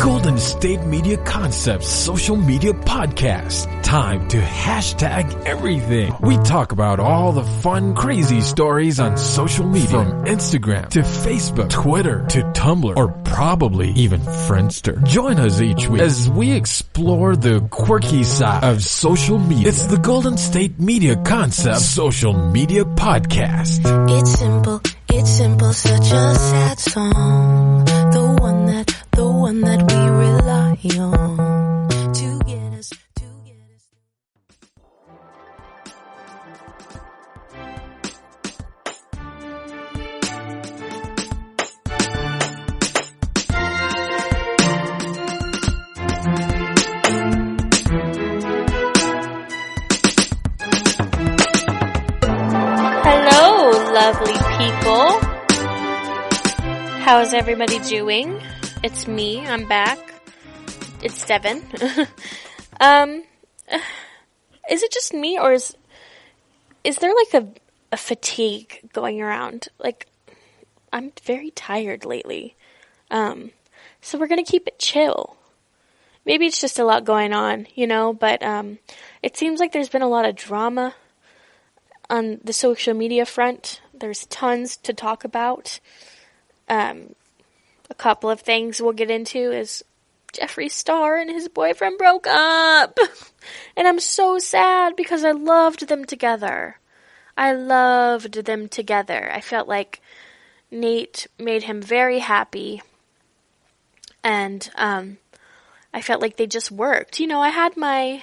Golden State Media Concepts social media podcast. Time to hashtag everything. We talk about all the fun, crazy stories on social media. From Instagram to Facebook, Twitter to Tumblr, or probably even Friendster. Join us each week as we explore the quirky side of social media. It's the Golden State Media Concepts social media podcast. It's simple, such a sad song. The one that we rely on to get us. Hello, lovely people. How is everybody doing? It's me. I'm back. It's Devan. Is it just me, or is there like a fatigue going around? Like, I'm very tired lately. So we're gonna keep it chill. Maybe it's just a lot going on, but it seems like there's been a lot of drama on the social media front. There's tons to talk about. A couple of things we'll get into is Jeffree Star and his boyfriend broke up. And I'm so sad because I loved them together. I felt like Nate made him very happy. And I felt like they just worked. I had my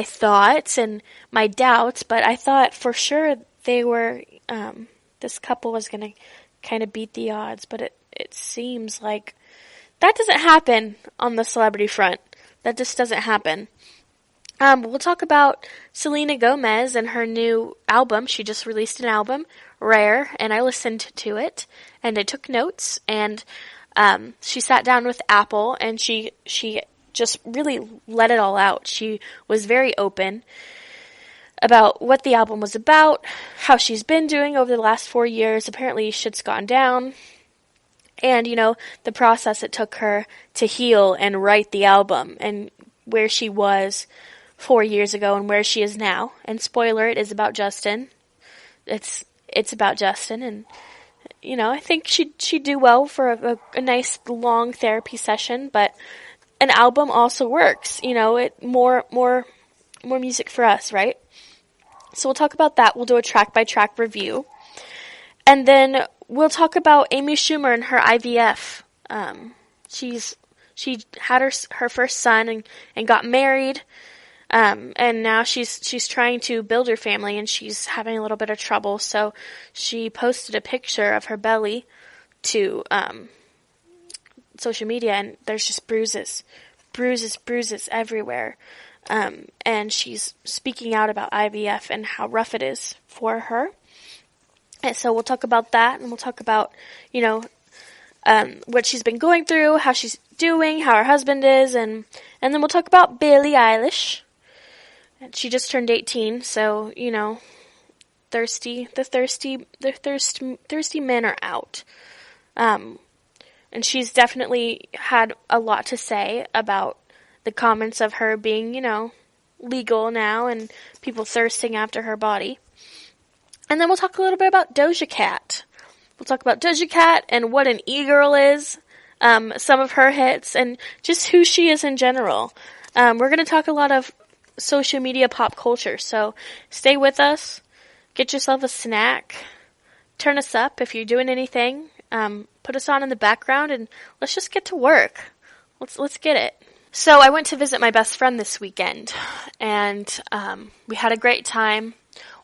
thoughts and my doubts, but I thought for sure they were this couple was going to kind of beat the odds, but it seems like that doesn't happen on the celebrity front. That just doesn't happen. We'll talk about Selena Gomez and her new album. She just released an album, Rare, and I listened to it, and I took notes, and she sat down with Apple, and she just really let it all out. She was very open about what the album was about, how she's been doing over the last 4 years. Apparently shit's gone down. And, the process it took her to heal and write the album, and where she was 4 years ago and where she is now. And spoiler, it is about Justin. It's about Justin, and, I think she'd do well for a nice long therapy session, but an album also works, more music for us, right? So we'll talk about that. We'll do a track-by-track review. And then we'll talk about Amy Schumer and her IVF. She had her first son and got married. And now she's trying to build her family, and she's having a little bit of trouble. So she posted a picture of her belly to social media, and there's just bruises everywhere. And she's speaking out about IVF and how rough it is for her. And so we'll talk about that, and we'll talk about, what she's been going through, how she's doing, how her husband is, and then we'll talk about Billie Eilish. And she just turned 18, so, thirsty men are out. And she's definitely had a lot to say about the comments of her being, legal now and people thirsting after her body. And then we'll talk a little bit about Doja Cat. We'll talk about Doja Cat and what an e-girl is, some of her hits, and just who she is in general. We're going to talk a lot of social media pop culture, so stay with us. Get yourself a snack. Turn us up if you're doing anything. Put us on in the background, and let's just get to work. Let's get it. So I went to visit my best friend this weekend, and we had a great time.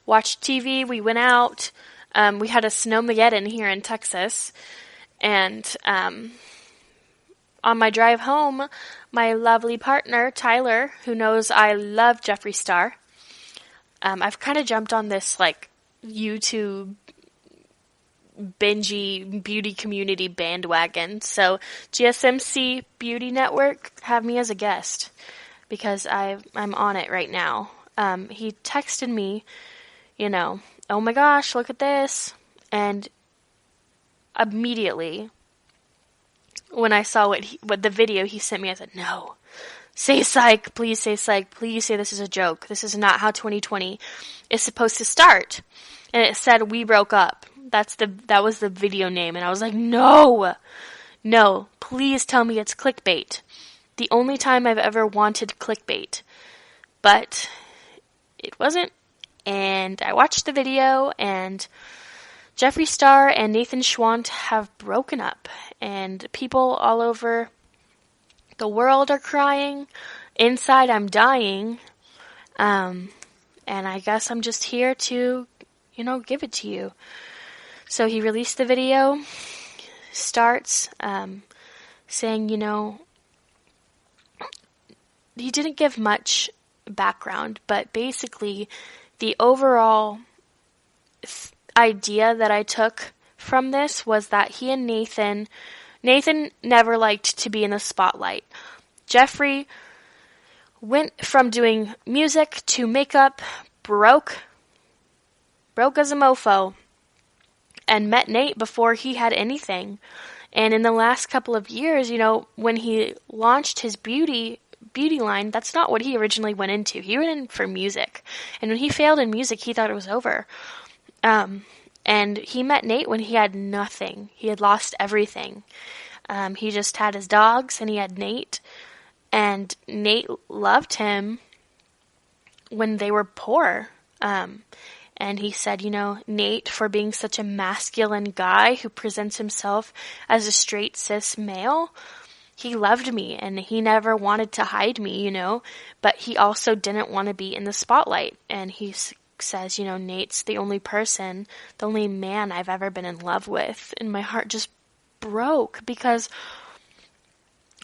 Watched TV, we went out, we had a snowmageddon here in Texas, and on my drive home, my lovely partner, Tyler, who knows I love Jeffree Star, I've kind of jumped on this, YouTube bingey beauty community bandwagon, so GSMC Beauty Network, have me as a guest, because I'm on it right now. He texted me, oh my gosh, look at this. And immediately when I saw what the video he sent me, I said, no, say psych, please say psych, please say this is a joke. This is not how 2020 is supposed to start. And it said, we broke up. That was the video name. And I was like, no, please tell me it's clickbait. The only time I've ever wanted clickbait. But it wasn't. And I watched the video, and Jeffree Star and Nathan Schwant have broken up. And people all over the world are crying. Inside, I'm dying. And I guess I'm just here to, give it to you. So he released the video, starts saying, he didn't give much background, but basically the overall idea that I took from this was that he and Nathan never liked to be in the spotlight. Jeffree went from doing music to makeup, broke as a mofo, and met Nate before he had anything. And in the last couple of years, when he launched his beauty line, that's not what he originally went into. He went in for music. And when he failed in music, he thought it was over. And he met Nate when he had nothing. He had lost everything. He just had his dogs, and he had Nate. And Nate loved him when they were poor. And he said, Nate, for being such a masculine guy who presents himself as a straight cis male, he loved me, and he never wanted to hide me, but he also didn't want to be in the spotlight. And he says, Nate's the only man I've ever been in love with. And my heart just broke, because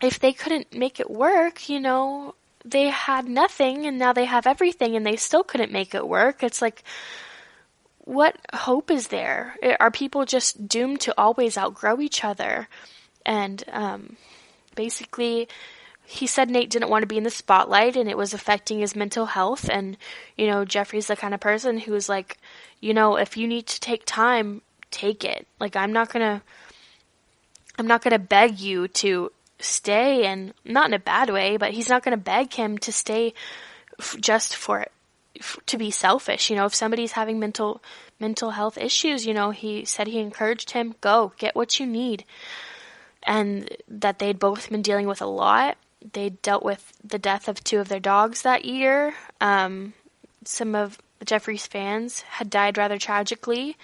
if they couldn't make it work, they had nothing, and now they have everything, and they still couldn't make it work. It's like, what hope is there? Are people just doomed to always outgrow each other? And basically, he said Nate didn't want to be in the spotlight, and it was affecting his mental health. And Jeffree's the kind of person who's like, if you need to take time, take it. Like, I'm not gonna beg you to stay, and not in a bad way, but he's not gonna beg him to stay just to be selfish. If somebody's having mental health issues, he said he encouraged him, go get what you need. And that they'd both been dealing with a lot. They dealt with the death of 2 of their dogs that year. Some of Jeffree's fans had died rather tragically,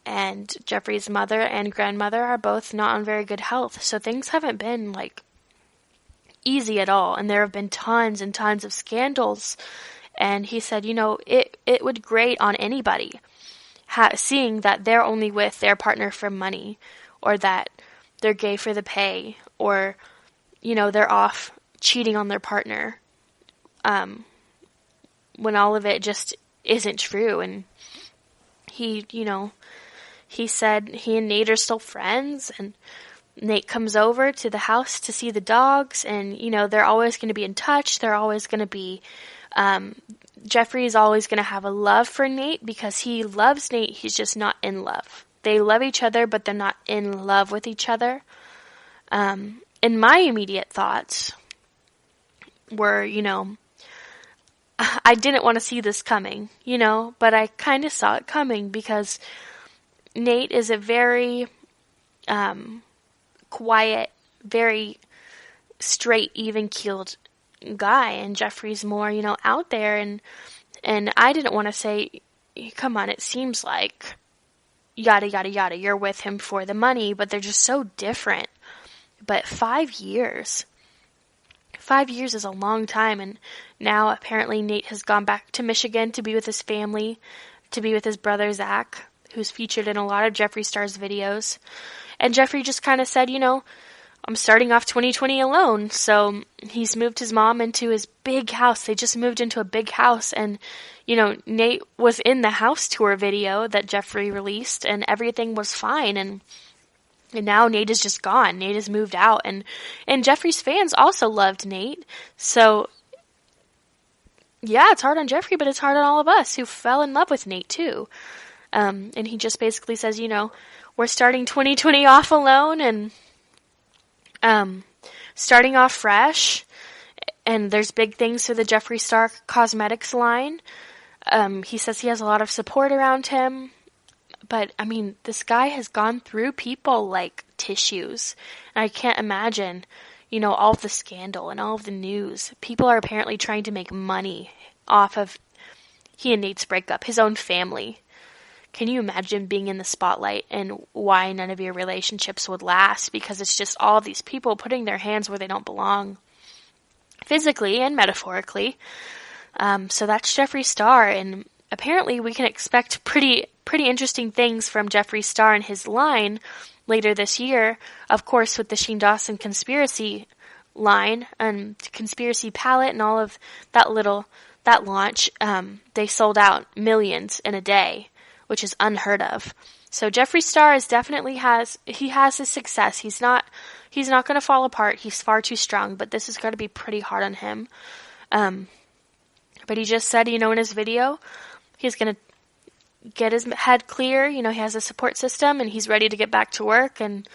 and Jeffree's mother and grandmother are both not on very good health. So things haven't been easy at all, and there have been tons and tons of scandals. And he said, it would grate on anybody seeing that they're only with their partner for money, or that they're gay for the pay, or, they're off cheating on their partner, when all of it just isn't true. And he said he and Nate are still friends, and Nate comes over to the house to see the dogs, and, they're always going to be in touch. They're always going to be, Jeffree is always going to have a love for Nate, because he loves Nate. He's just not in love. They love each other, but they're not in love with each other. And my immediate thoughts were, I didn't want to see this coming, but I kind of saw it coming, because Nate is a very quiet, very straight, even-keeled guy, and Jeffree's more, out there, and I didn't want to say, come on, it seems like yada, yada, yada, you're with him for the money, but they're just so different. But 5 years is a long time, and now apparently Nate has gone back to Michigan to be with his family, to be with his brother Zach, who's featured in a lot of Jeffree Star's videos. And Jeffree just kind of said, I'm starting off 2020 alone. So he's moved his mom into his big house. They just moved into a big house, and Nate was in the house tour video that Jeffree released, and everything was fine. And now Nate is just gone. Nate has moved out, and Jeffree's fans also loved Nate. So yeah, it's hard on Jeffree, but it's hard on all of us who fell in love with Nate too. And he just basically says, we're starting 2020 off alone, and starting off fresh, and there's big things for the Jeffree Star cosmetics line. He says he has a lot of support around him, but I mean, this guy has gone through people like tissues, and I can't imagine, all of the scandal and all of the news. People are apparently trying to make money off of he and Nate's breakup, his own family. Can you imagine being in the spotlight and why none of your relationships would last? Because it's just all these people putting their hands where they don't belong, physically and metaphorically. So that's Jeffree Star, and apparently we can expect pretty interesting things from Jeffree Star and his line later this year. Of course, with the Sheen Dawson conspiracy line and conspiracy palette and all of that launch, they sold out millions in a day, which is unheard of. So Jeffree Star is definitely has his success. He's not going to fall apart. He's far too strong, but this is going to be pretty hard on him. But he just said, in his video, he's going to get his head clear. He has a support system and he's ready to get back to work. And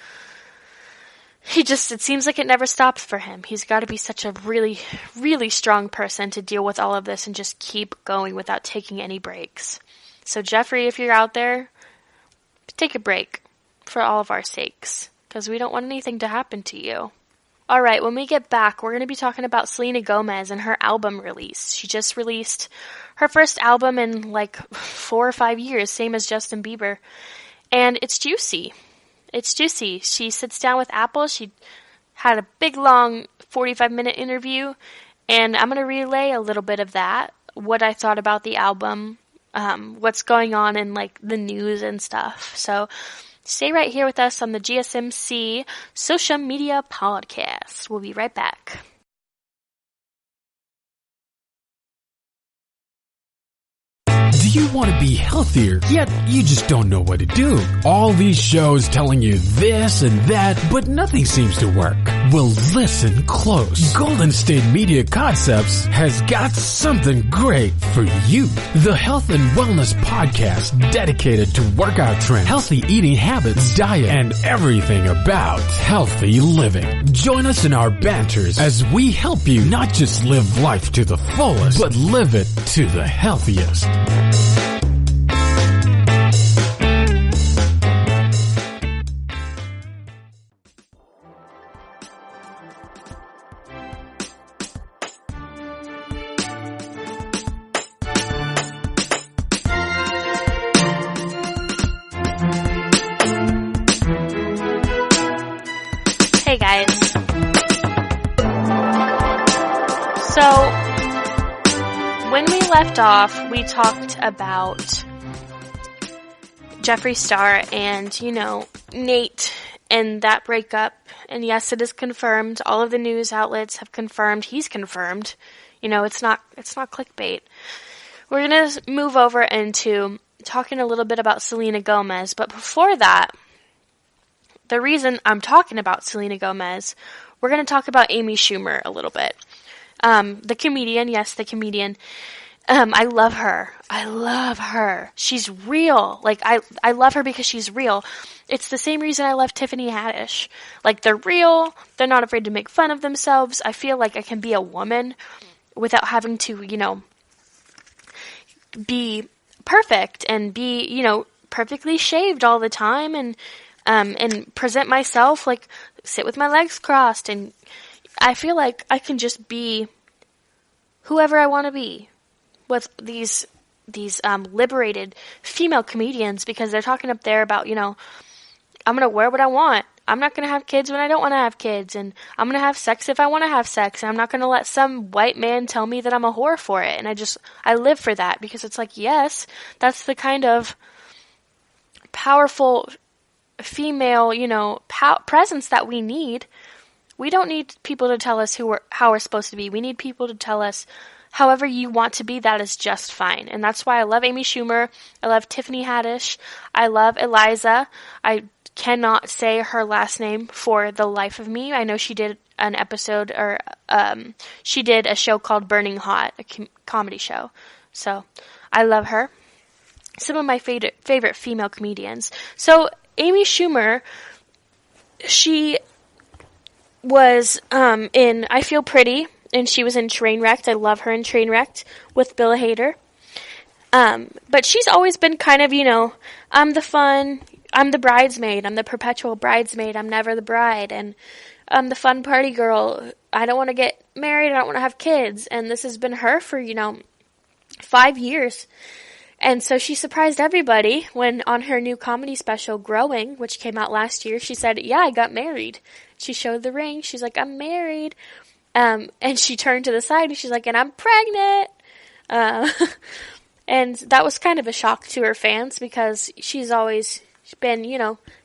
it seems like it never stops for him. He's got to be such a really, really strong person to deal with all of this and just keep going without taking any breaks. So Jeffree, if you're out there, take a break for all of our sakes, because we don't want anything to happen to you. Alright, when we get back, we're going to be talking about Selena Gomez and her album release. She just released her first album in like 4 or 5 years, same as Justin Bieber. And it's juicy. It's juicy. She sits down with Apple. She had a big, long 45-minute interview. And I'm going to relay a little bit of that, what I thought about the album, what's going on in like the news and stuff. So stay right here with us on the GSMC Social Media Podcast. We'll be right back. Do you want to be healthier, yet you just don't know what to do? All these shows telling you this and that, but nothing seems to work. Well, listen close. Golden State Media Concepts has got something great for you. The Health and Wellness Podcast, dedicated to workout trends, healthy eating habits, diet, and everything about healthy living. Join us in our banters as we help you not just live life to the fullest, but live it to the healthiest. Hey guys. So, when we left off, we talked about Jeffree Star and, Nate and that breakup. And yes, it is confirmed. All of the news outlets have confirmed. He's confirmed. It's not clickbait. We're going to move over into talking a little bit about Selena Gomez. But before that, the reason I'm talking about Selena Gomez, we're going to talk about Amy Schumer a little bit. The comedian, yes, the comedian. I love her. I love her. She's real. I love her because she's real. It's the same reason I love Tiffany Haddish. They're real. They're not afraid to make fun of themselves. I feel like I can be a woman without having to, be perfect and be, perfectly shaved all the time and present myself, sit with my legs crossed, and I feel like I can just be whoever I want to be with these liberated female comedians, because they're talking up there about, I'm going to wear what I want. I'm not going to have kids when I don't want to have kids, and I'm going to have sex if I want to have sex, and I'm not going to let some white man tell me that I'm a whore for it. And I live for that, because it's yes, that's the kind of powerful female, presence that we need. We don't need people to tell us how we're supposed to be. We need people to tell us however you want to be, that is just fine. And that's why I love Amy Schumer. I love Tiffany Haddish. I love Eliza. I cannot say her last name for the life of me. I know she did an episode, or she did a show called Burning Hot, a comedy show. So I love her. Some of my favorite female comedians. So Amy Schumer, she was in I Feel Pretty, and she was in Trainwrecked. I love her in Trainwrecked with Bill Hader. But she's always been kind of, I'm the bridesmaid, I'm the perpetual bridesmaid, I'm never the bride, and I'm the fun party girl. I don't want to get married, I don't want to have kids, and this has been her for, 5 years. And so she surprised everybody when on her new comedy special, Growing, which came out last year, she said, yeah, I got married. She showed the ring. She's like, I'm married. And she turned to the side and she's like, and I'm pregnant. And that was kind of a shock to her fans because she's always been,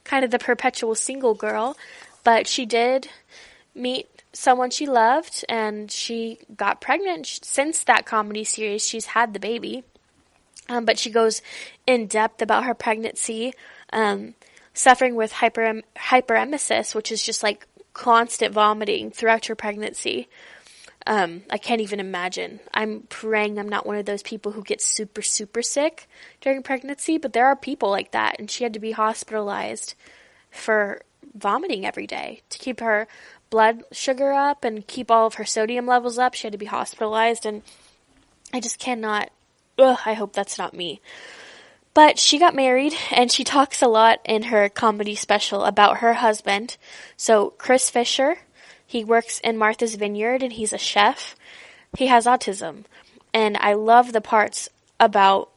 kind of the perpetual single girl. But she did meet someone she loved and she got pregnant. Since that comedy series, she's had the baby. But she goes in depth about her pregnancy, suffering with hyperemesis, which is just like constant vomiting throughout her pregnancy. I can't even imagine. I'm praying I'm not one of those people who get super, super sick during pregnancy, but there are people like that, and she had to be hospitalized for vomiting every day to keep her blood sugar up and keep all of her sodium levels up. She had to be hospitalized, and I just cannot. I hope that's not me. But she got married, and she talks a lot in her comedy special about her husband. So Chris Fisher, he works in Martha's Vineyard, and he's a chef. He has autism. And I love the parts about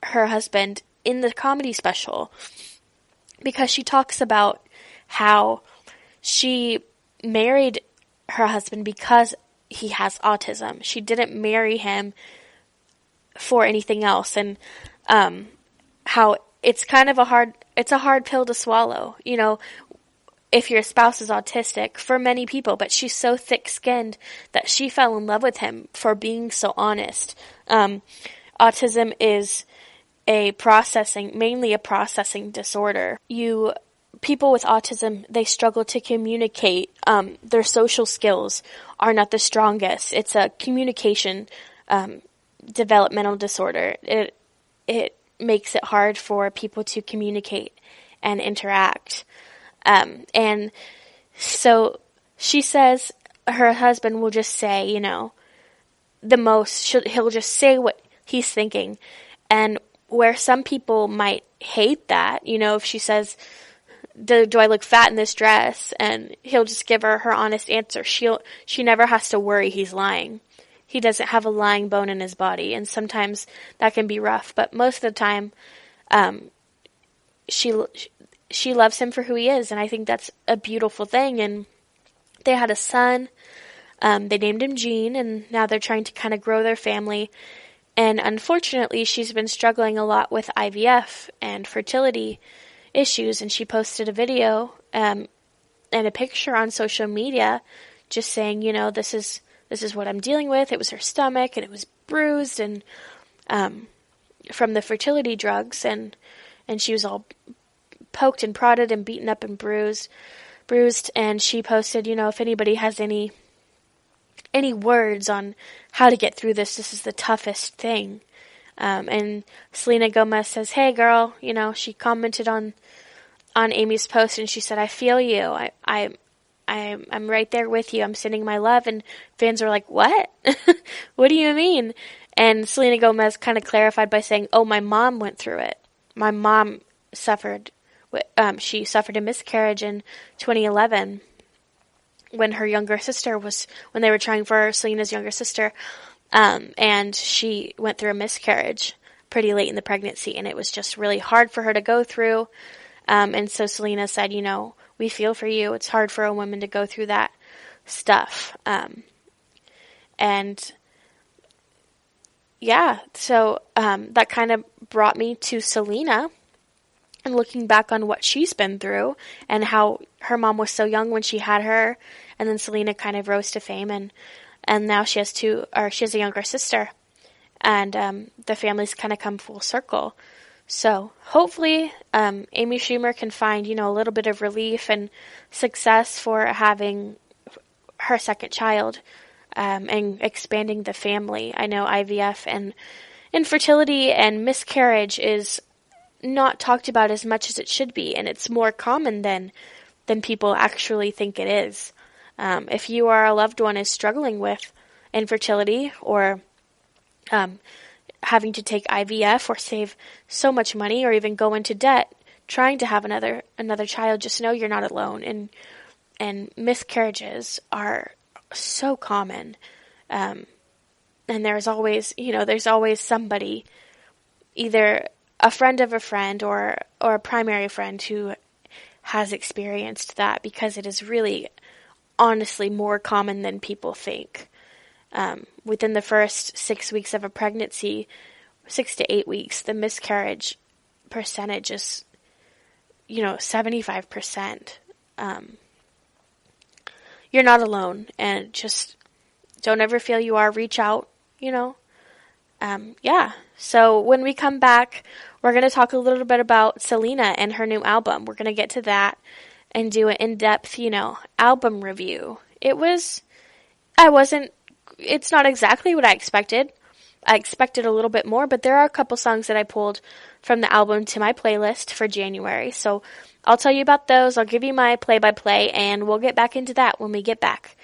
her husband in the comedy special because she talks about how she married her husband because he has autism. She didn't marry him for anything else, and how it's kind of a hard pill to swallow, if your spouse is autistic for many people, but she's so thick-skinned that she fell in love with him for being so honest. Autism is mainly a processing disorder. People with autism, they struggle to communicate. Their social skills are not the strongest. It's a communication developmental disorder. It makes it hard for people to communicate and interact. And so she says her husband will just say, the most, he'll just say what he's thinking. And where some people might hate that, if she says, do I look fat in this dress? And he'll just give her honest answer. She never has to worry he's lying. He doesn't have a lying bone in his body, and sometimes that can be rough. But most of the time, she loves him for who he is, and I think that's a beautiful thing. And they had a son. They named him Gene, and now they're trying to kind of grow their family. And unfortunately, she's been struggling a lot with IVF and fertility issues, and she posted a video and a picture on social media just saying, this is what I'm dealing with. It was her stomach, and it was bruised, and from the fertility drugs, and she was all poked and prodded and beaten up and bruised. And she posted, if anybody has any words on how to get through this is the toughest thing. And Selena Gomez says, "Hey, girl," she commented on Amy's post, and she said, "I feel you. I'm right there with you. I'm sending my love." And fans are like, "What? What do you mean?" And Selena Gomez kind of clarified by saying, "Oh, my mom went through it. My mom suffered. She suffered a miscarriage in 2011 when they were trying for Selena's younger sister, and she went through a miscarriage pretty late in the pregnancy, and it was just really hard for her to go through. And so Selena said, we feel for you. It's hard for a woman to go through that stuff. And yeah, so that kind of brought me to Selena and looking back on what she's been through and how her mom was so young when she had her, and then Selena kind of rose to fame, and now she has a younger sister, and the family's kind of come full circle. So hopefully Amy Schumer can find, a little bit of relief and success for having her second child and expanding the family. I know IVF and infertility and miscarriage is not talked about as much as it should be, and it's more common than people actually think it is. If you or a loved one is struggling with infertility or having to take IVF or save so much money or even go into debt trying to have another child, just know you're not alone. And miscarriages are so common. And there's always somebody, either a friend of a friend or a primary friend who has experienced that, because it is really honestly more common than people think. Within the first 6 weeks of a pregnancy, 6 to 8 weeks, the miscarriage percentage is, 75%. You're not alone, and just don't ever feel you are. Reach out, So when we come back, we're going to talk a little bit about Selena and her new album. We're going to get to that and do an in-depth, album review. It's not exactly what I expected. I expected a little bit more, but there are a couple songs that I pulled from the album to my playlist for January. So I'll tell you about those. I'll give you my play-by-play, and we'll get back into that when we get back.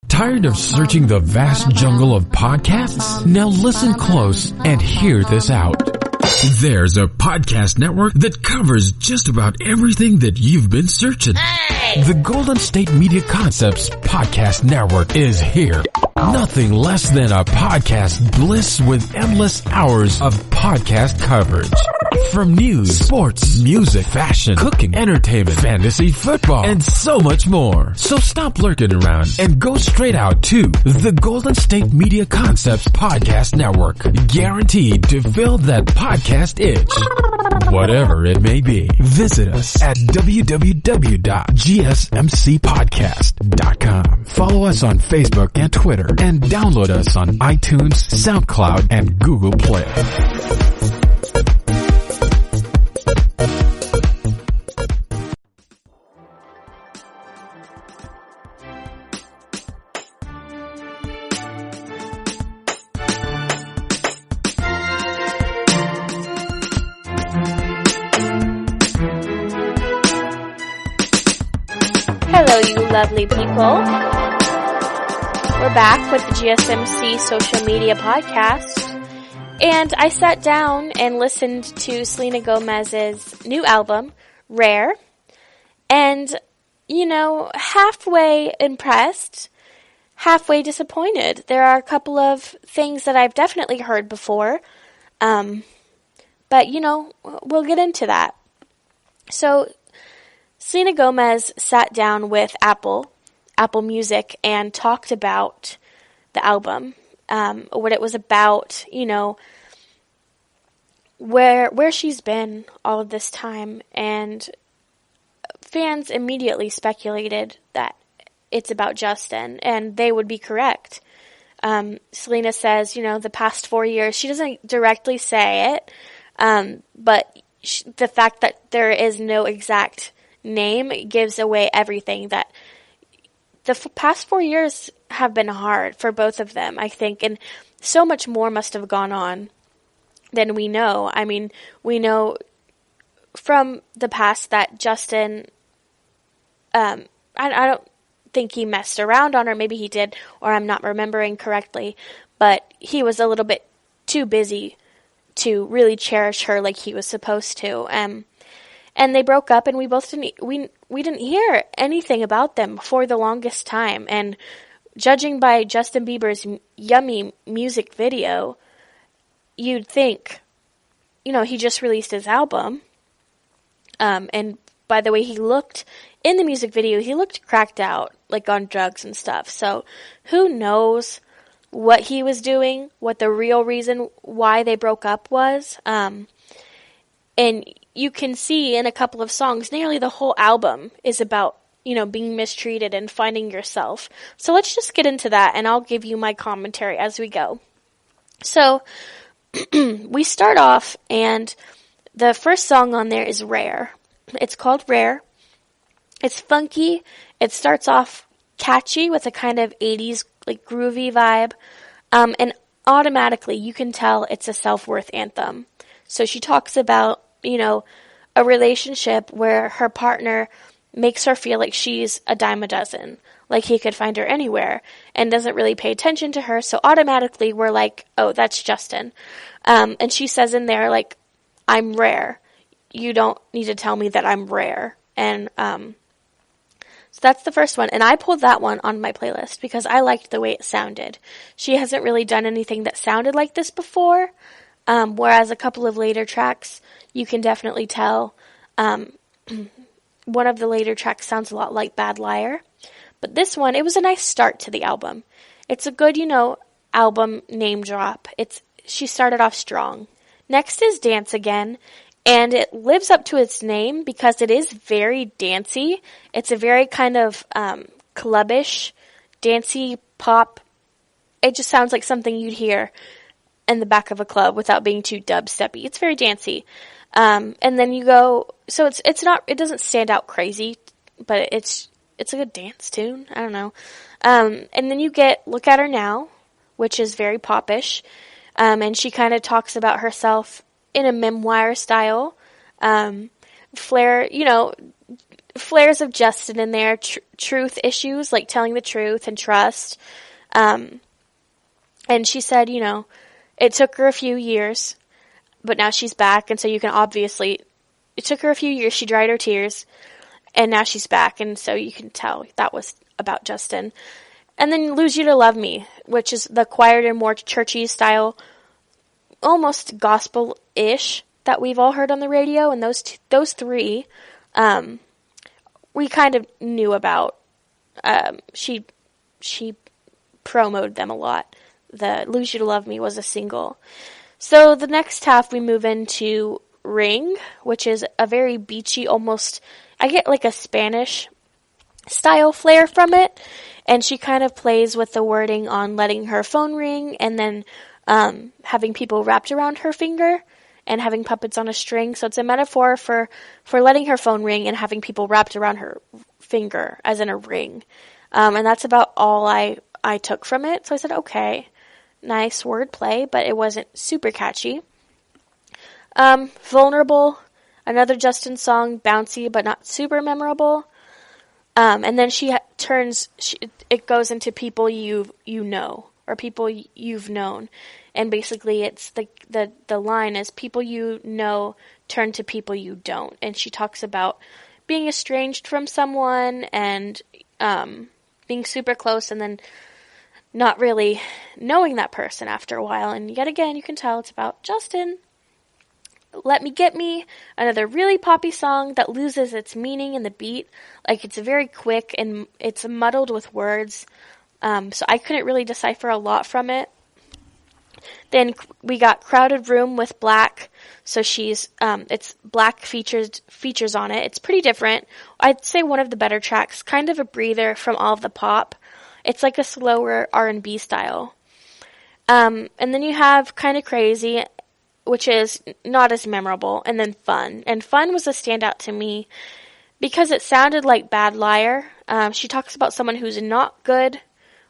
Tired of searching the vast jungle of podcasts? Now listen close and hear this out. There's a podcast network that covers just about everything that you've been searching. Hey! The Golden State Media Concepts Podcast Network is here. Nothing less than a podcast bliss with endless hours of podcast coverage. From news, sports, music, fashion, cooking, entertainment, fantasy, football, and so much more. So stop lurking around and go straight out to the Golden State Media Concepts Podcast Network. Guaranteed to fill that podcast itch. Whatever it may be. Visit us at www.gsmcpodcast.com. Follow us on Facebook and Twitter, and download us on iTunes, SoundCloud, and Google Play. Hello, you lovely people. We're back with the GSMC social media podcast. And I sat down and listened to Selena Gomez's new album, Rare. And, halfway impressed, halfway disappointed. There are a couple of things that I've definitely heard before. But, we'll get into that. So, Selena Gomez sat down with Apple Music, and talked about the album, what it was about, where she's been all of this time, and fans immediately speculated that it's about Justin, and they would be correct. Selena says, the past 4 years, she doesn't directly say it, but the fact that there is no exact name gives away everything, that the past 4 years have been hard for both of them, I think, and so much more must have gone on than we know. I mean, we know from the past that Justin, I don't think he messed around on her. Maybe he did, or I'm not remembering correctly, but he was a little bit too busy to really cherish her like he was supposed to. And they broke up, and we both didn't hear anything about them for the longest time. And judging by Justin Bieber's Yummy music video, you'd think, he just released his album. And by the way he looked in the music video, he looked cracked out, like on drugs and stuff. So who knows what he was doing, what the real reason why they broke up was. And you can see in a couple of songs, nearly the whole album is about, being mistreated and finding yourself. So let's just get into that, and I'll give you my commentary as we go. So we start off, and the first song on there is Rare. It's called Rare. It's funky. It starts off catchy with a kind of 80s, like, groovy vibe. And automatically you can tell it's a self-worth anthem. So she talks about, a relationship where her partner makes her feel like she's a dime a dozen, like he could find her anywhere, and doesn't really pay attention to her, so automatically we're like, oh, that's Justin. And she says in there, like, I'm rare. You don't need to tell me that I'm rare. And so that's the first one, and I pulled that one on my playlist because I liked the way it sounded. She hasn't really done anything that sounded like this before, whereas a couple of later tracks, you can definitely tell. One of the later tracks sounds a lot like Bad Liar. But this one, it was a nice start to the album. It's a good, album name drop. She started off strong. Next is Dance Again, and it lives up to its name because it is very dancey. It's a very kind of clubbish, dancey pop. It just sounds like something you'd hear in the back of a club without being too dubsteppy. It's very dancey. And then you go, so it doesn't stand out crazy, but it's a good dance tune. I don't know. And then you get Look at Her Now, which is very popish. And she kind of talks about herself in a memoir style. Flares of Justin in there, truth issues, like telling the truth and trust. And she said, it took her a few years, but now she's back, and so you can obviously, it took her a few years, she dried her tears, and now she's back, and so you can tell that was about Justin. And then Lose You to Love Me, which is the quieter, more churchy style, almost gospel-ish, that we've all heard on the radio, and those three, we kind of knew about. She promoted them a lot. The Lose You to Love Me was a single. So the next half we move into Ring, which is a very beachy, almost, I get like a Spanish style flair from it, and she kind of plays with the wording on letting her phone ring and then having people wrapped around her finger and having puppets on a string. So it's a metaphor for letting her phone ring and having people wrapped around her finger, as in a ring. And that's about all I took from it. So I said, okay, nice wordplay, but it wasn't super catchy. Vulnerable, another Justin song, bouncy but not super memorable. And then it goes into people you know, or people you've known. And basically it's the line is people you know turn to people you don't. And she talks about being estranged from someone and being super close and then not really knowing that person after a while. And yet again, you can tell it's about Justin. Let Me Get Me, another really poppy song that loses its meaning in the beat. Like, it's very quick and it's muddled with words. So I couldn't really decipher a lot from it. Then we got Crowded Room with Black. So it's Black features on it. It's pretty different. I'd say one of the better tracks, kind of a breather from all of the pop. It's like a slower R&B style. And then you have Kinda Crazy, which is not as memorable, and then Fun. And Fun was a standout to me because it sounded like Bad Liar. She talks about someone who's not good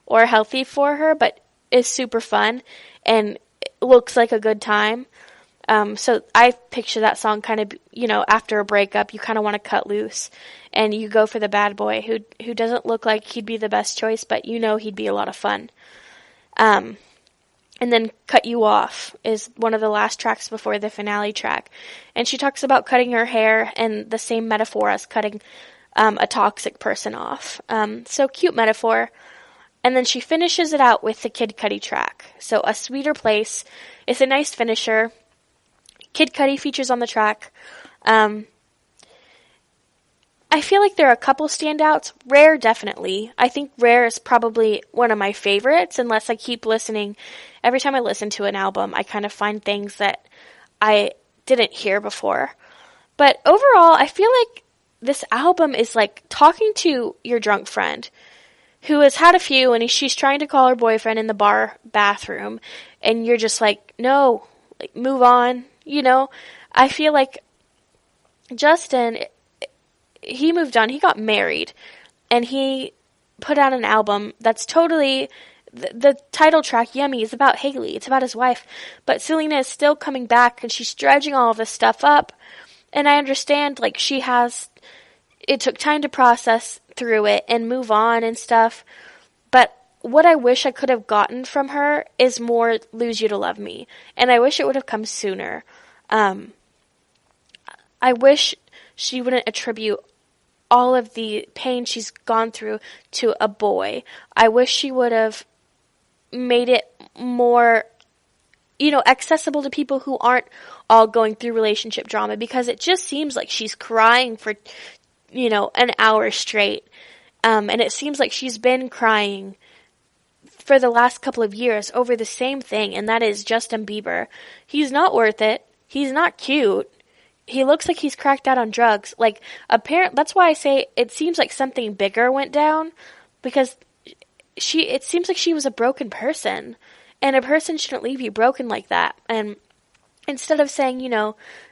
or healthy for her, but is super fun and looks like a good time. So I picture that song kind of, after a breakup, you kind of want to cut loose and you go for the bad boy who doesn't look like he'd be the best choice, but he'd be a lot of fun. And then Cut You Off is one of the last tracks before the finale track. And she talks about cutting her hair and the same metaphor as cutting a toxic person off. So cute metaphor. And then she finishes it out with the Kid Cudi track. So A Sweeter Place is a nice finisher. Kid Cudi features on the track. I feel like there are a couple standouts. Rare, definitely. I think Rare is probably one of my favorites, unless I keep listening. Every time I listen to an album, I kind of find things that I didn't hear before. But overall, I feel like this album is like talking to your drunk friend who has had a few and she's trying to call her boyfriend in the bathroom, and you're just like, no, like, move on, I feel like Justin, he moved on, he got married, and he put out an album that's totally, the title track, Yummy, is about Haley, it's about his wife, but Selena is still coming back, and she's dredging all of this stuff up, And I understand, like, it took time to process through it and move on and stuff. But what I wish I could have gotten from her is more Lose You to Love Me. And I wish it would have come sooner. I wish she wouldn't attribute all of the pain she's gone through to a boy. I wish she would have made it more, accessible to people who aren't all going through relationship drama, because it just seems like she's crying for, an hour straight. And it seems like she's been crying for the last couple of years over the same thing, and that is Justin Bieber. He's not worth it. He's not cute. He looks like he's cracked out on drugs. Like, that's why I say it seems like something bigger went down, because it seems like she was a broken person, and a person shouldn't leave you broken like that. And instead of saying,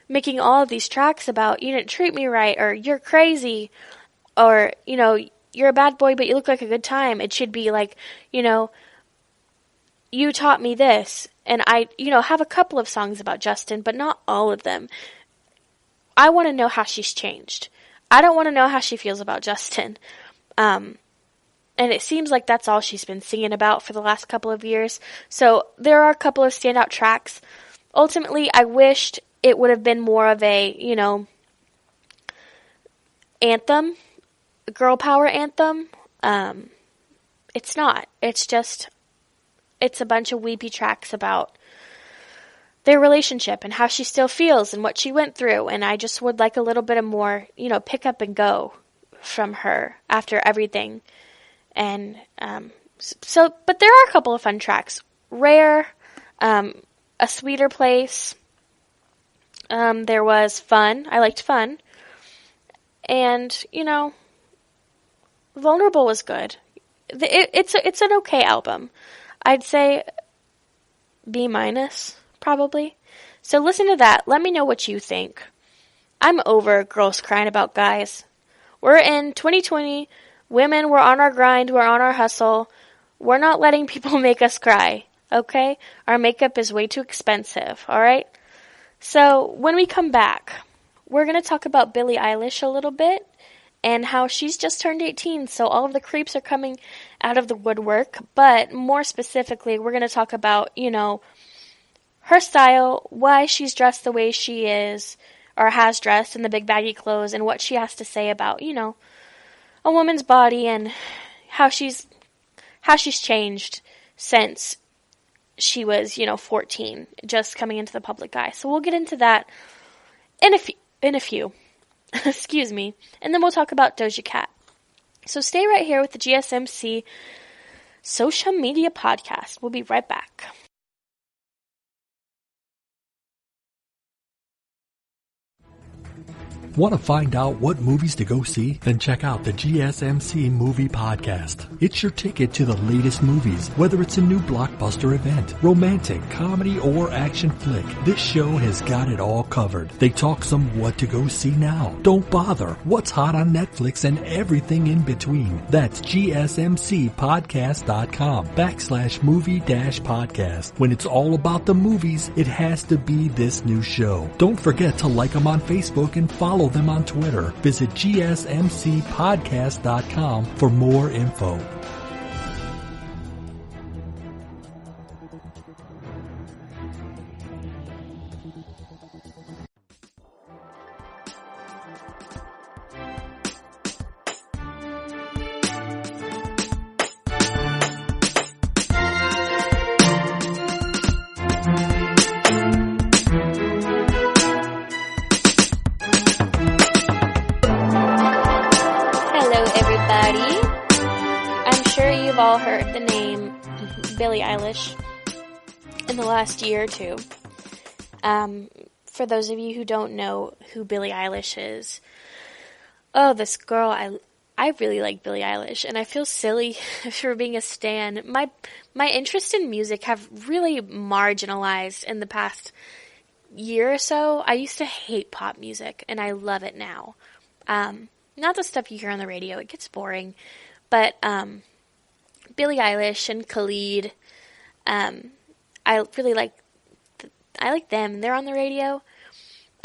making all of these tracks about, you didn't treat me right, or you're crazy, or, you're a bad boy, but you look like a good time, it should be like, you taught me this. And I, have a couple of songs about Justin, but not all of them. I want to know how she's changed. I don't want to know how she feels about Justin. And it seems like that's all she's been singing about for the last couple of years. So there are a couple of standout tracks. Ultimately, I wished it would have been more of a, anthem, girl power anthem. It's not. It's a bunch of weepy tracks about their relationship and how she still feels and what she went through. And I just would like a little bit of more, pick up and go from her after everything. And but there are a couple of fun tracks. Rare, A Sweeter Place. There was Fun. I liked Fun. And, Vulnerable was good. It's an okay album. I'd say B-, probably. So listen to that. Let me know what you think. I'm over girls crying about guys. We're in 2020. Women, we're on our grind. We're on our hustle. We're not letting people make us cry. Okay? Our makeup is way too expensive. Alright? So when we come back, we're going to talk about Billie Eilish a little bit and how she's just turned 18. So all of the creeps are coming out of the woodwork. But more specifically, we're going to talk about, her style, why she's dressed the way she is, or has dressed in the big baggy clothes, and what she has to say about, a woman's body and how she's changed since she was, 14, just coming into the public eye. So we'll get into that in a few. Excuse me. And then we'll talk about Doja Cat. So stay right here with the GSMC Social Media Podcast. We'll be right back. Want to find out what movies to go see? Then check out the GSMC Movie Podcast. It's your ticket to the latest movies, whether it's a new blockbuster event, romantic, comedy, or action flick. This show has got it all covered. They talk some what to go see now. Don't bother. What's hot on Netflix and everything in between. That's GSMCpodcast.com/movie-podcast. When it's all about the movies, it has to be this new show. Don't forget to like them on Facebook and follow them on Twitter. Visit GSMCpodcast.com for more info. Billie Eilish in the last year or two. For those of you who don't know who Billie Eilish is, this girl, I really like Billie Eilish, and I feel silly for being a stan. My interest in music have really marginalized in the past year or so. I used to hate pop music, and I love it now. Not the stuff you hear on the radio. It gets boring. But Billie Eilish and Khalid, I really like them. They're on the radio.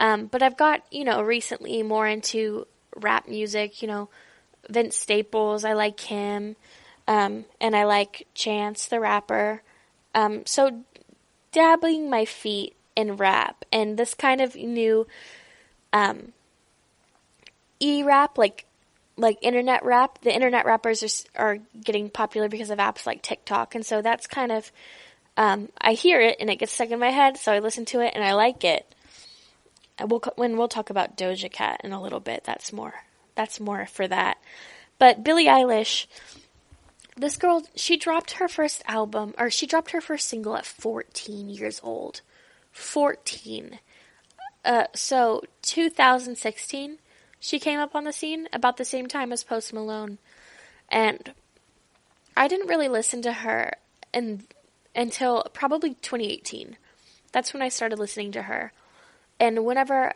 But I've got, recently more into rap music, Vince Staples, I like him, and I like Chance the Rapper. So dabbling my feet in rap, and this kind of new e-rap, like internet rap. The internet rappers are getting popular because of apps like TikTok, and so that's kind of, I hear it and it gets stuck in my head, so I listen to it and I like it. We'll talk about Doja Cat in a little bit. That's more for that. But Billie Eilish, this girl, she dropped her first single at 14 years old. 14. So 2016, she came up on the scene about the same time as Post Malone. And I didn't really listen to her until probably 2018. That's when I started listening to her. And whenever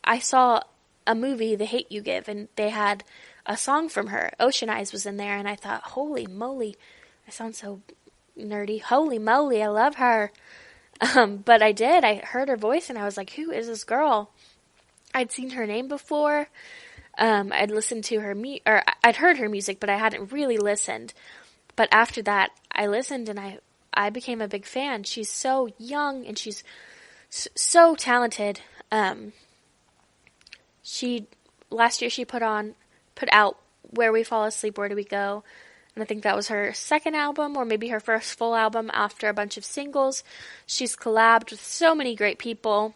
I saw a movie, The Hate U Give, and they had a song from her. Ocean Eyes was in there, and I thought, holy moly, I sound so nerdy. Holy moly, I love her. But I did. I heard her voice, and I was like, who is this girl? I'd seen her name before. I'd listened to her I'd heard her music, but I hadn't really listened. But after that, I listened, and I became a big fan. She's so young, and she's so talented. Last year she put out Where We Fall Asleep, Where Do We Go? And I think that was her second album, or maybe her first full album after a bunch of singles. She's collabed with so many great people.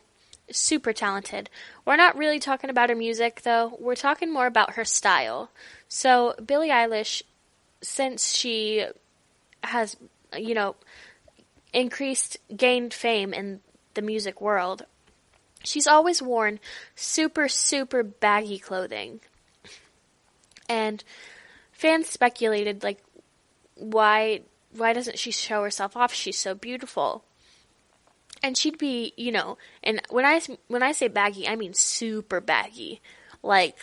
Super talented. We're not really talking about her music, though. We're talking more about her style. So Billie Eilish, since she has, gained fame in the music world, she's always worn super, super baggy clothing. And fans speculated, like, why doesn't she show herself off? She's so beautiful. And she'd be, and when I say baggy, I mean super baggy. Like,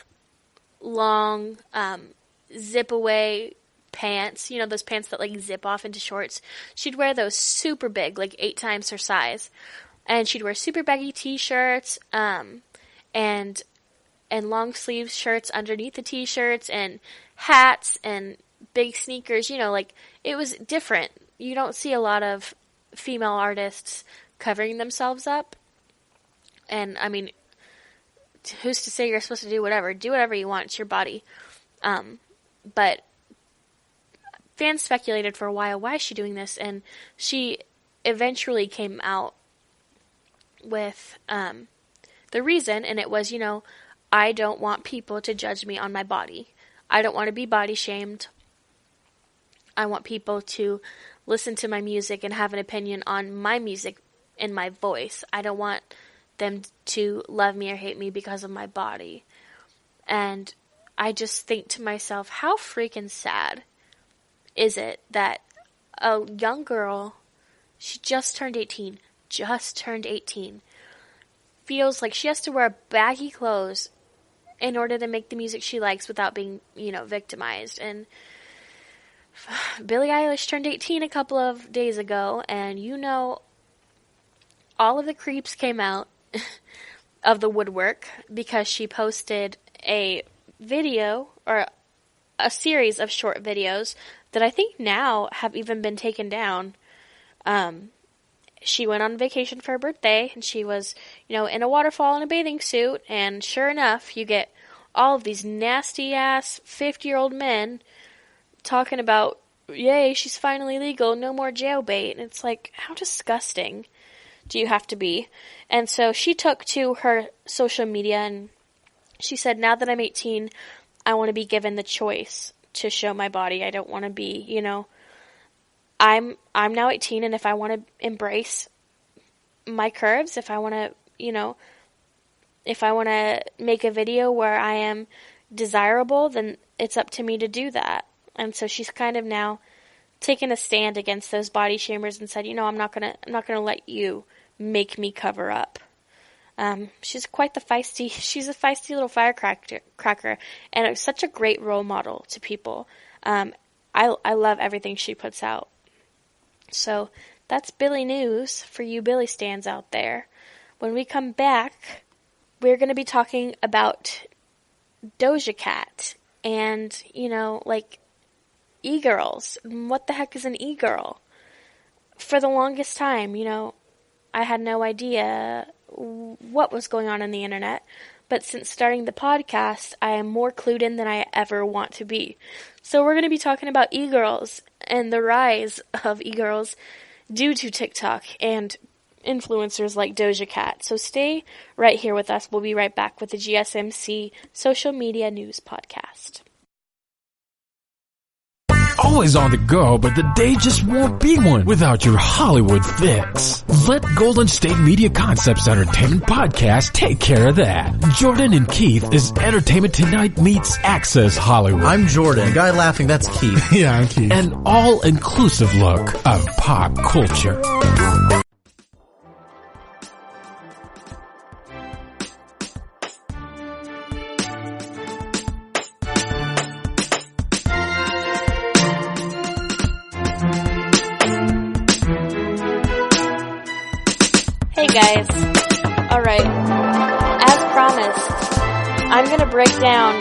long, zip away pants, those pants that, like, zip off into shorts. She'd wear those super big, like 8 times her size. And she'd wear super baggy t-shirts, and long sleeve shirts underneath the t-shirts, and hats, and big sneakers, like, it was different. You don't see a lot of female artists covering themselves up. And, I mean, who's to say you're supposed to do whatever? Do whatever you want. It's your body. But fans speculated for a while, why is she doing this? And she eventually came out with the reason, and it was, I don't want people to judge me on my body. I don't want to be body shamed. I want people to listen to my music and have an opinion on my music and my voice. I don't want them to love me or hate me because of my body. And I just think to myself, how freaking sad is it that a young girl, she just turned 18, feels like she has to wear baggy clothes in order to make the music she likes without being, victimized. And Billie Eilish turned 18 a couple of days ago, and all of the creeps came out of the woodwork because she posted a video, or a series of short videos that I think now have even been taken down. She went on vacation for her birthday, and she was, in a waterfall in a bathing suit, and sure enough, you get all of these nasty-ass 50-year-old men talking about, yay, she's finally legal, no more jailbait, and it's like, how disgusting do you have to be? And so she took to her social media, and she said, now that I'm 18, I want to be given the choice to show my body. I don't want to be, I'm now 18, and if I want to embrace my curves, if I want to, if I want to make a video where I am desirable, then it's up to me to do that. And so she's kind of now taken a stand against those body shamers and said, I'm not gonna let you make me cover up. She's a feisty little firecracker, and it's such a great role model to people. I love everything she puts out. So that's Billie news for you Billie stans out there. When we come back, we're going to be talking about Doja Cat and, like e-girls. What the heck is an e-girl? For the longest time, I had no idea what was going on the internet. But since starting the podcast, I am more clued in than I ever want to be. So we're going to be talking about e-girls and the rise of e-girls due to TikTok and influencers like Doja Cat. So stay right here with us. We'll be right back with the GSMC Social Media News Podcast. Always on the go, but the day just won't be one without your Hollywood fix. Let Golden State Media Concepts Entertainment Podcast take care of that. Jordan and Keith is Entertainment Tonight meets Access Hollywood. I'm Jordan. The guy laughing, that's Keith. Yeah, I'm Keith. An all-inclusive look of pop culture. Hey guys. Alright. As promised, I'm going to break down,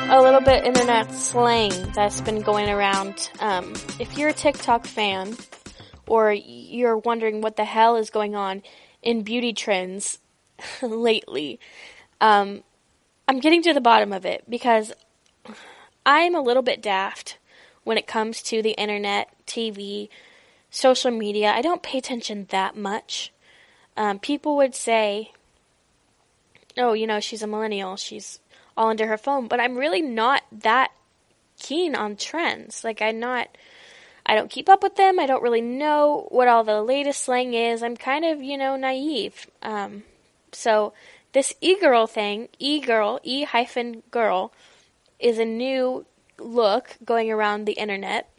a little bit internet slang that's been going around. If you're a TikTok fan, or you're wondering what the hell is going on in beauty trends lately, I'm getting to the bottom of it because I'm a little bit daft when it comes to the internet, TV, social media. I don't pay attention that much. People would say, oh, she's a millennial, she's all into her phone, but I'm really not that keen on trends. Like, I don't keep up with them, I don't really know what all the latest slang is, I'm kind of, naive. So, this e-girl thing, e-girl, E-girl, is a new look going around the internet.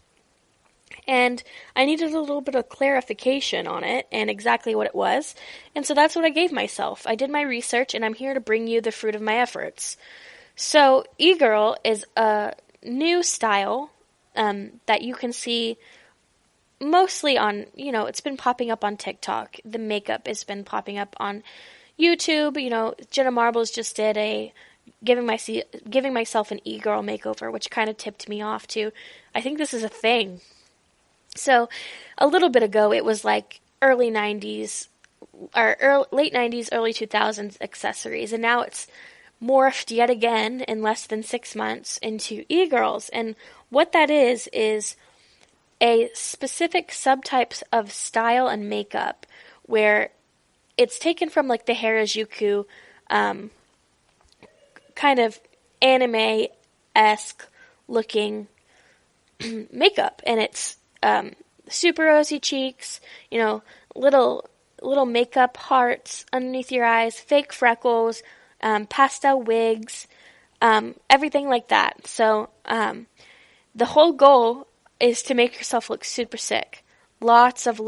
And I needed a little bit of clarification on it and exactly what it was. And so that's what I gave myself. I did my research and I'm here to bring you the fruit of my efforts. So e-girl is a new style that you can see mostly on, it's been popping up on TikTok. The makeup has been popping up on YouTube. Jenna Marbles just did a giving myself an e-girl makeover, which kind of tipped me off to, I think this is a thing. So, a little bit ago, it was like early 90s, or late 90s, early 2000s accessories, and now it's morphed yet again in less than 6 months into e-girls, and what that is a specific subtypes of style and makeup, where it's taken from like the Harajuku, kind of anime-esque looking makeup, and it's super rosy cheeks, little makeup hearts underneath your eyes, fake freckles, pastel wigs, everything like that. So the whole goal is to make yourself look super sick. Lots of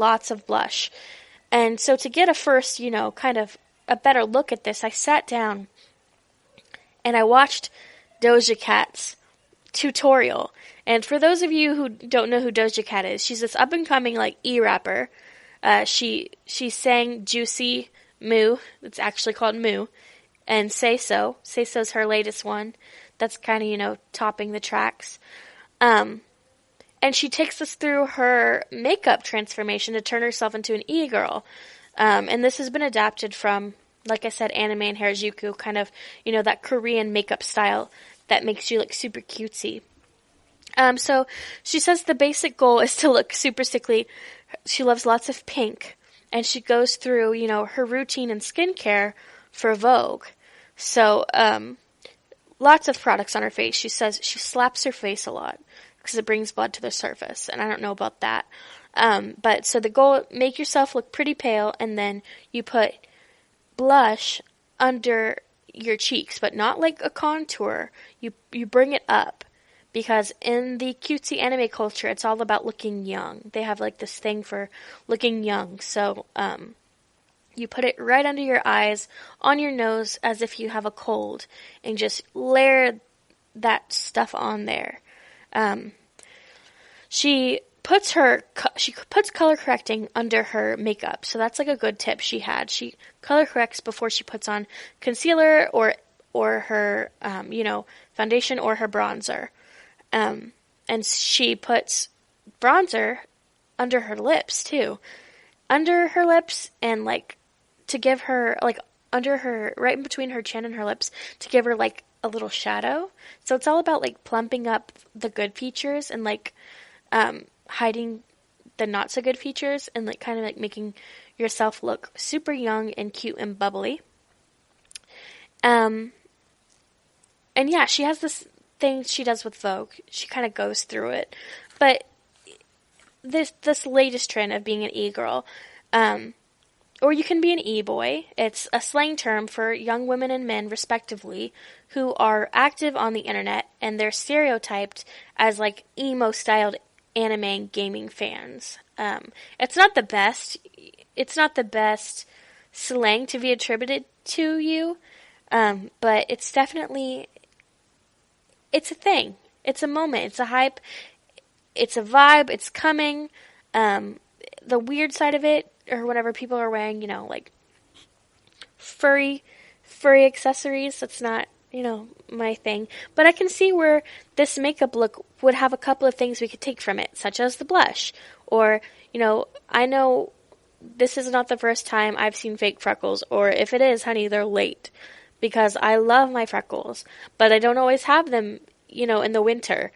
blush. And so to get a first, kind of a better look at this, I sat down and I watched Doja Cat's tutorial. And for those of you who don't know who Doja Cat is, she's this up-and-coming, e-rapper. She sang Juicy Moo, it's actually called Moo, and Say So. Say So's her latest one. That's kind of, topping the tracks. And she takes us through her makeup transformation to turn herself into an e-girl. And this has been adapted from, like I said, anime and Harajuku, kind of, that Korean makeup style that makes you look super cutesy. So she says the basic goal is to look super sickly. She loves lots of pink, and she goes through, her routine and skincare for Vogue. So, lots of products on her face. She says she slaps her face a lot because it brings blood to the surface, and I don't know about that. But so the goal, make yourself look pretty pale, and then you put blush under your cheeks, but not like a contour. You bring it up. Because in the cutesy anime culture, it's all about looking young. They have this thing for looking young. So, you put it right under your eyes, on your nose, as if you have a cold, and just layer that stuff on there. She puts color correcting under her makeup. So that's like a good tip she had. She color corrects before she puts on concealer or her, foundation or her bronzer. And she puts bronzer under her lips too. Under her lips and like to give her like under her, right in between her chin and her lips to give her like a little shadow. So it's all about like plumping up the good features and like hiding the not so good features and like kind of like making yourself look super young and cute and bubbly. And yeah, she has this thing she does with Vogue. She kind of goes through it. But this latest trend of being an e-girl, or you can be an e-boy. It's a slang term for young women and men, respectively, who are active on the internet, and they're stereotyped as like emo-styled anime and gaming fans. It's not the best. It's not the best slang to be attributed to you, but it's definitely, it's a thing. It's a moment. It's a hype. It's a vibe. It's coming. The weird side of it, or whenever people are wearing, like furry accessories, that's not, my thing. But I can see where this makeup look would have a couple of things we could take from it, such as the blush. Or, I know this is not the first time I've seen fake freckles, or if it is, honey, they're late. Because I love my freckles, but I don't always have them, in the winter.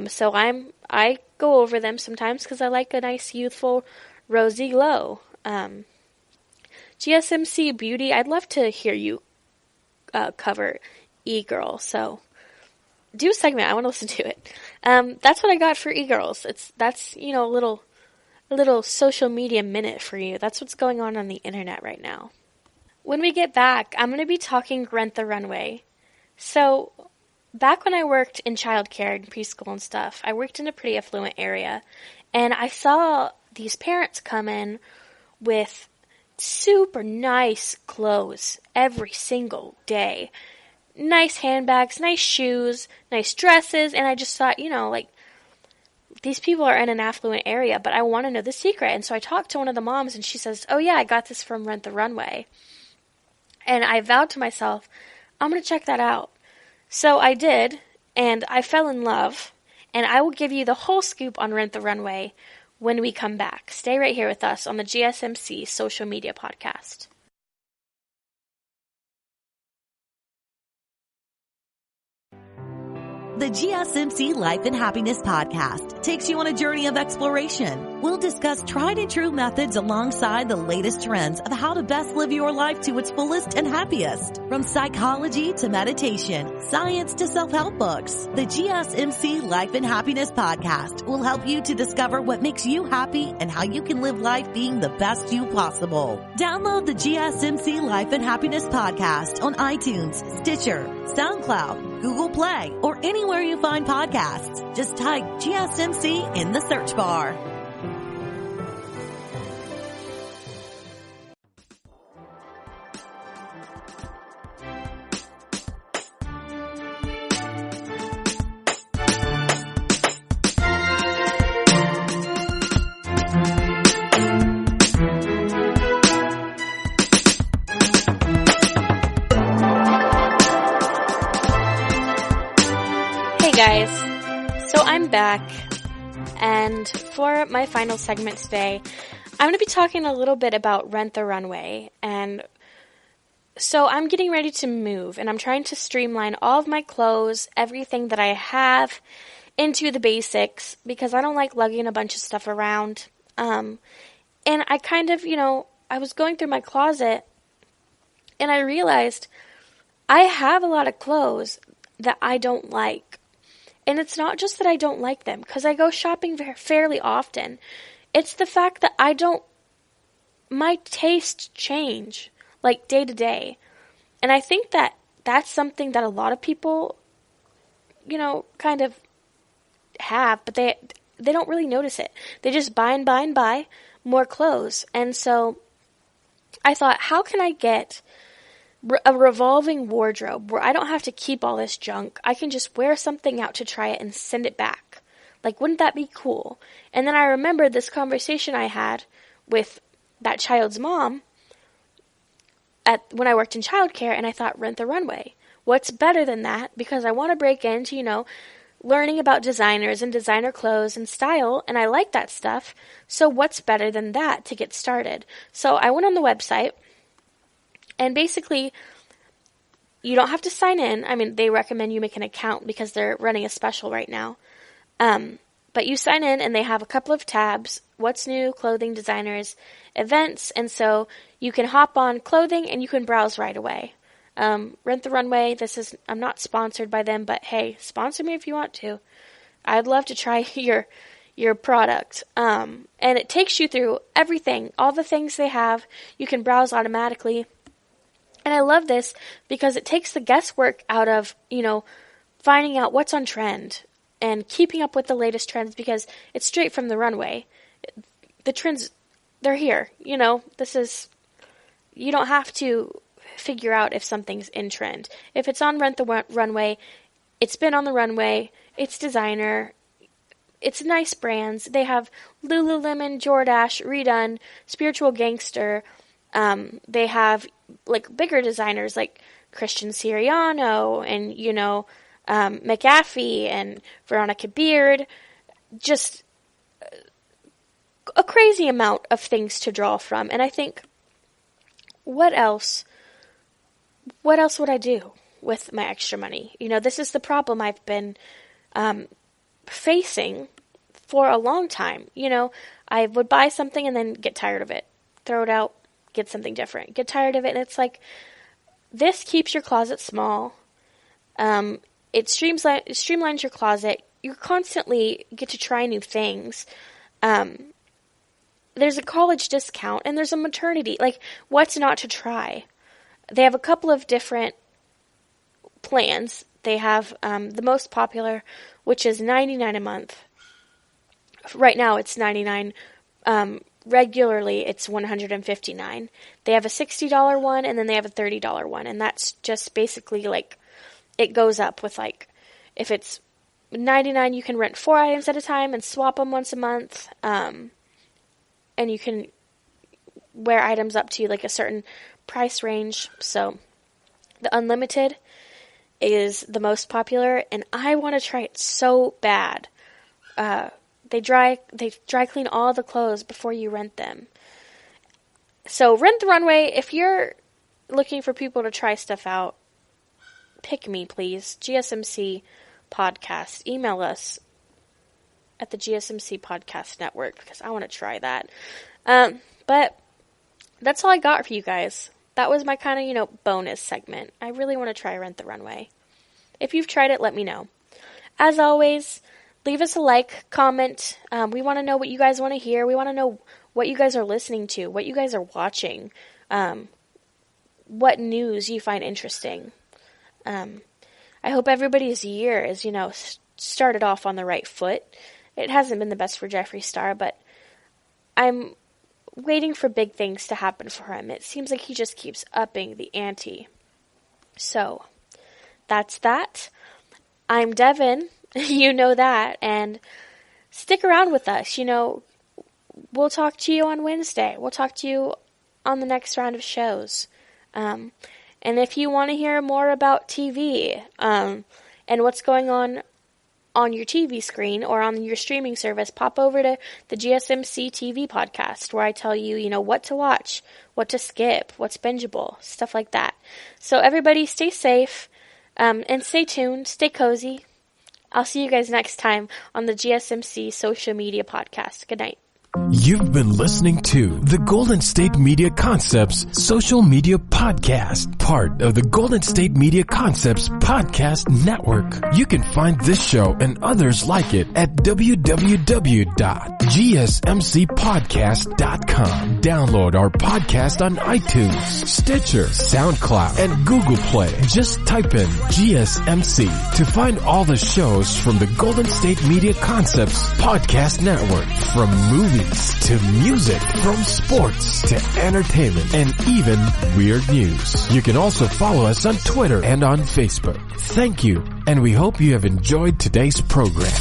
So I go over them sometimes because I like a nice youthful rosy glow. GSMC Beauty, I'd love to hear you cover e-girl. So do a segment. I want to listen to it. That's what I got for e-girls. That's a little social media minute for you. That's what's going on the internet right now. When we get back, I'm going to be talking Rent the Runway. So, back when I worked in childcare and preschool and stuff, I worked in a pretty affluent area, and I saw these parents come in with super nice clothes every single day. Nice handbags, nice shoes, nice dresses, and I just thought, these people are in an affluent area, but I want to know the secret. And so I talked to one of the moms, and she says, oh yeah, I got this from Rent the Runway. And I vowed to myself, I'm going to check that out. So I did, and I fell in love, and I will give you the whole scoop on Rent the Runway when we come back. Stay right here with us on the GSMC Social Media Podcast. The GSMC Life and Happiness Podcast takes you on a journey of exploration. We'll discuss tried and true methods alongside the latest trends of how to best live your life to its fullest and happiest. From psychology to meditation, science to self-help books, the GSMC Life and Happiness Podcast will help you to discover what makes you happy and how you can live life being the best you possible. Download the GSMC Life and Happiness Podcast on iTunes, Stitcher, SoundCloud, Google Play, or anywhere you find podcasts. Just type GSMC in the search bar. Guys, so I'm back, and for my final segment today, I'm going to be talking a little bit about Rent the Runway. And so I'm getting ready to move, and I'm trying to streamline all of my clothes, everything that I have, into the basics, because I don't like lugging a bunch of stuff around. And I kind of, I was going through my closet, and I realized I have a lot of clothes that I don't like. And it's not just that I don't like them, because I go shopping fairly often. It's the fact that my tastes change, like day to day. And I think that that's something that a lot of people, kind of have, but they don't really notice it. They just buy and buy and buy more clothes. And so I thought, how can I get a revolving wardrobe where I don't have to keep all this junk? I can just wear something out to try it and send it back. Like, wouldn't that be cool? And then I remembered this conversation I had with that child's mom when I worked in childcare, and I thought, Rent the Runway. What's better than that? Because I want to break into, learning about designers and designer clothes and style, and I like that stuff. So what's better than that to get started? So I went on the website, and basically, you don't have to sign in. I mean, they recommend you make an account because they're running a special right now. But you sign in, and they have a couple of tabs: what's new, clothing, designers, events. And so you can hop on clothing, and you can browse right away. Rent the Runway, I'm not sponsored by them, but hey, sponsor me if you want to. I'd love to try your product. And it takes you through everything, all the things they have. You can browse automatically. And I love this because it takes the guesswork out of, finding out what's on trend and keeping up with the latest trends, because it's straight from the runway. The trends, they're here. You don't have to figure out if something's in trend. If it's on Rent the Runway, it's been on the runway, it's designer, it's nice brands. They have Lululemon, Jordache, Redone, Spiritual Gangster. They have bigger designers like Christian Siriano and, McAfee and Veronica Beard. Just a crazy amount of things to draw from. And I think, what else would I do with my extra money? This is the problem I've been facing for a long time. I would buy something and then get tired of it, throw it out, get something different, get tired of it. And it's like, this keeps your closet small. It streamlines your closet. You constantly get to try new things. There's a college discount, and there's a maternity. What's not to try? They have a couple of different plans. They have the most popular, which is $99 a month. Right now, it's $99. Regularly, it's $159. They have a $60 one, and then they have a $30 one, and that's just basically it goes up with if it's $99, you can rent 4 items at a time and swap them once a month, and you can wear items up to a certain price range. So the unlimited is the most popular, and I want to try it so bad. They dry clean all the clothes before you rent them. So Rent the Runway, if you're looking for people to try stuff out, pick me, please. GSMC Podcast. Email us at the GSMC Podcast Network, because I want to try that. But that's all I got for you guys. That was my kind of, bonus segment. I really want to try Rent the Runway. If you've tried it, let me know. As always, leave us a like, comment. We want to know what you guys want to hear. We want to know what you guys are listening to, what you guys are watching, what news you find interesting. I hope everybody's year is, started off on the right foot. It hasn't been the best for Jeffree Star, but I'm waiting for big things to happen for him. It seems like he just keeps upping the ante. So, that's that. I'm Devan. You know that. And stick around with us. We'll talk to you on Wednesday. We'll talk to you on the next round of shows. And if you want to hear more about TV, and what's going on your TV screen or on your streaming service, pop over to the GSMC TV podcast, where I tell you, what to watch, what to skip, what's bingeable, stuff like that. So everybody stay safe, and stay tuned, stay cozy. I'll see you guys next time on the GSMC social media podcast. Good night. You've been listening to the Golden State Media Concepts Social Media Podcast, part of the Golden State Media Concepts Podcast Network. You can find this show and others like it at www.gsmcpodcast.com. Download our podcast on iTunes, Stitcher, SoundCloud, and Google Play. Just type in GSMC to find all the shows from the Golden State Media Concepts Podcast Network, from movies to music, from sports to entertainment, and even weird news. You can also follow us on Twitter and on Facebook. Thank you, and we hope you have enjoyed today's program.